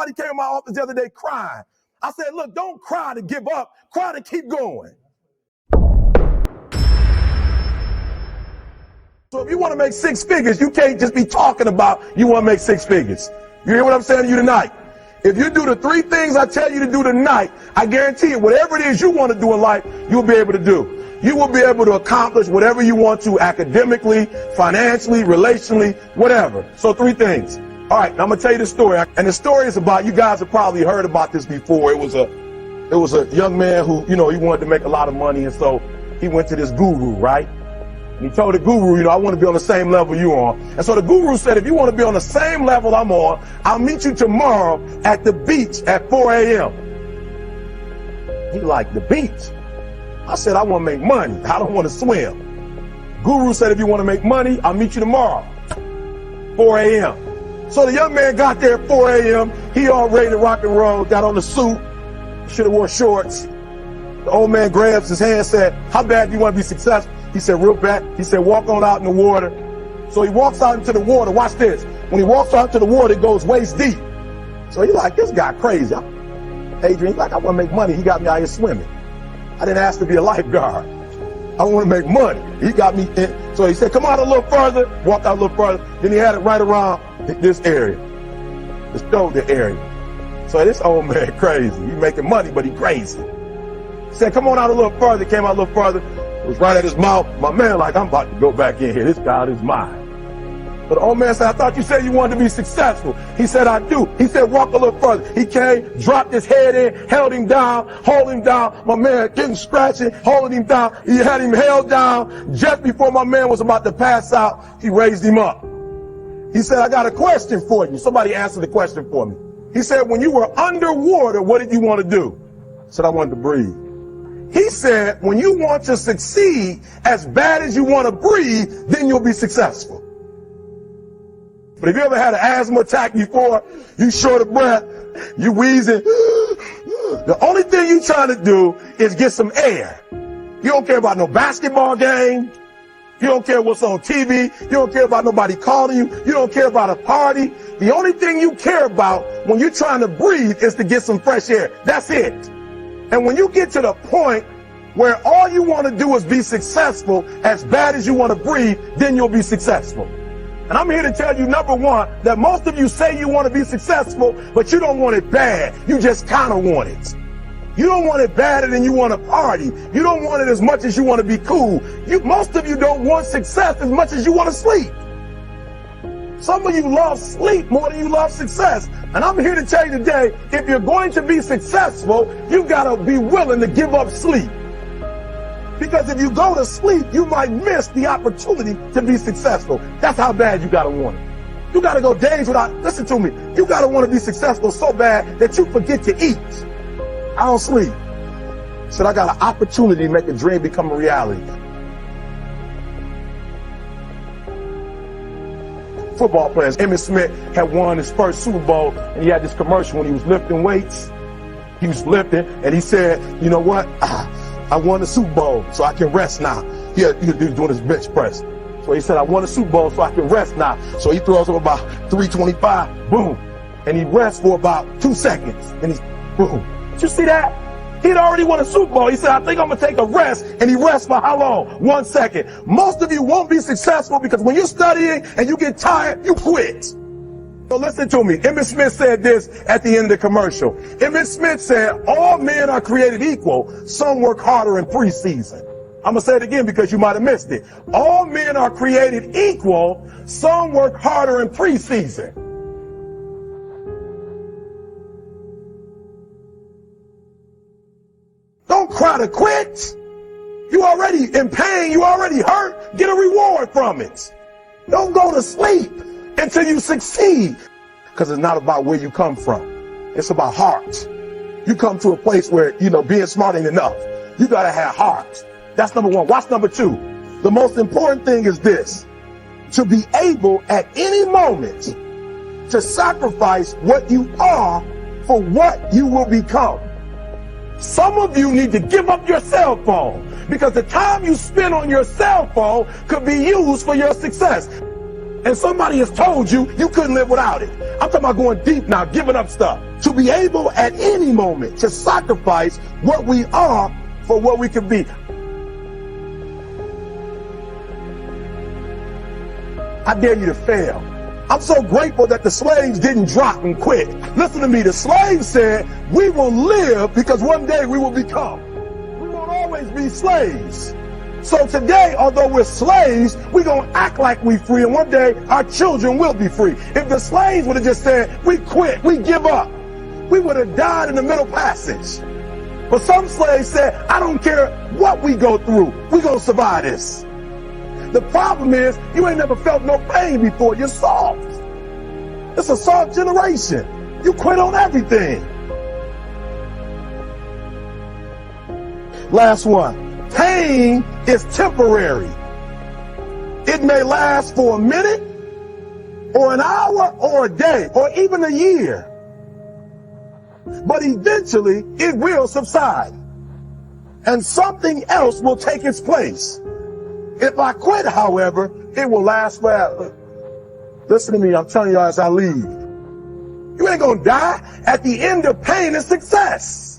Somebody came to my office the other day crying. I said, look, don't cry to give up. Cry to keep going. So if you want to make 6 figures, you can't just be talking about you want to make 6 figures. You hear what I'm saying to you tonight? If you do the 3 things I tell you to do tonight, I guarantee you, whatever it is you want to do in life, you'll be able to do. You will be able to accomplish whatever you want to academically, financially, relationally, whatever. So 3 things. All right, now I'm going to tell you the story. And the story is about, you guys have probably heard about this before. It was a young man who, he wanted to make a lot of money. And so he went to this guru, right? And he told the guru, I want to be on the same level you're on. And so the guru said, if you want to be on the same level I'm on, I'll meet you tomorrow at the beach at 4 a.m. He like, the beach? I said, I want to make money. I don't want to swim. Guru said, if you want to make money, I'll meet you tomorrow, 4 a.m. So the young man got there at 4 a.m. He all ready to rock and roll, got on the suit, should have wore shorts. The old man grabs his hand and said, how bad do you want to be successful? He said, real bad. He said, walk on out in the water. So he walks out into the water. Watch this. When he walks out to the water, it goes waist deep. So he's like, this guy crazy. Adrian, he's like, I want to make money. He got me out here swimming. I didn't ask to be a lifeguard. I want to make money. He got me in. So he said, come out a little further. Walked out a little further. Then he had it right around this area, the shoulder area. So this old man crazy. He making money, but he crazy. He said, come on out a little further. Came out a little further. It was right at his mouth. My man like, I'm about to go back in here. This God is mine. But the old man said, I thought you said you wanted to be successful. He said, I do. He said, walk a little further. He came, dropped his head in, held him down, hold him down. My man getting scratching, holding him down. He had him held down. Just before my man was about to pass out, he raised him up. He said, I got a question for you. Somebody answered the question for me. He said, when you were underwater, what did you want to do? I said, I wanted to breathe. He said, when you want to succeed as bad as you want to breathe, then you'll be successful. But if you ever had an asthma attack before, you short of breath, you wheezing, the only thing you're trying to do is get some air. You don't care about no basketball game. You don't care what's on TV. You don't care about nobody calling you. You don't care about a party. The only thing you care about when you're trying to breathe is to get some fresh air. That's it. And when you get to the point where all you want to do is be successful as bad as you want to breathe, then you'll be successful. And I'm here to tell you, number one, that most of you say you want to be successful, but you don't want it bad. You just kind of want it. You don't want it badder than you want to party. You don't want it as much as you want to be cool. Most of you don't want success as much as you want to sleep. Some of you love sleep more than you love success. And I'm here to tell you today, if you're going to be successful, you got to be willing to give up sleep. Because if you go to sleep, you might miss the opportunity to be successful. That's how bad you got to want it. You got to go days without, listen to me, you got to want to be successful so bad that you forget to eat. I don't sleep. So I got an opportunity to make a dream become a reality. Football players, Emmitt Smith had won his first Super Bowl, and he had this commercial when he was lifting weights. He was lifting, and he said, you know what? I won the Super Bowl, so I can rest now. He was doing his bench press. So he said, I won the Super Bowl, so I can rest now. So he throws up about 325, boom. And he rests for about 2 seconds, and he's boom. Did you see that? He'd already won a Super Bowl. He said, I think I'm going to take a rest. And he rests for how long? 1 second. Most of you won't be successful because when you're studying and you get tired, you quit. So listen to me. Emmitt Smith said this at the end of the commercial. Emmitt Smith said, all men are created equal. Some work harder in preseason. I'm going to say it again because you might have missed it. All men are created equal. Some work harder in preseason. Don't cry to quit. You already in pain. You already hurt. Get a reward from it. Don't go to sleep until you succeed. Because it's not about where you come from. It's about heart. You come to a place where, being smart ain't enough. You got to have heart. That's number one. Watch number two. The most important thing is this. To be able at any moment to sacrifice what you are for what you will become. Some of you need to give up your cell phone because the time you spend on your cell phone could be used for your success. And somebody has told you you couldn't live without it. I'm talking about going deep now, giving up stuff. To be able at any moment to sacrifice what we are for what we could be. I dare you to fail. I'm so grateful that the slaves didn't drop and quit. Listen to me, the slaves said, we will live because one day we will become. We won't always be slaves. So today, although we're slaves, we're going to act like we're free, and one day our children will be free. If the slaves would have just said, we quit, we give up, we would have died in the middle passage. But some slaves said, I don't care what we go through, we're going to survive this. The problem is, you ain't never felt no pain before. You're soft. It's a soft generation. You quit on everything. Last one. Pain is temporary. It may last for a minute, or an hour, or a day, or even a year. But eventually, it will subside. And something else will take its place. If I quit, however, it will last forever. Listen to me, I'm telling you as I leave. You ain't gonna die. At the end of pain is success.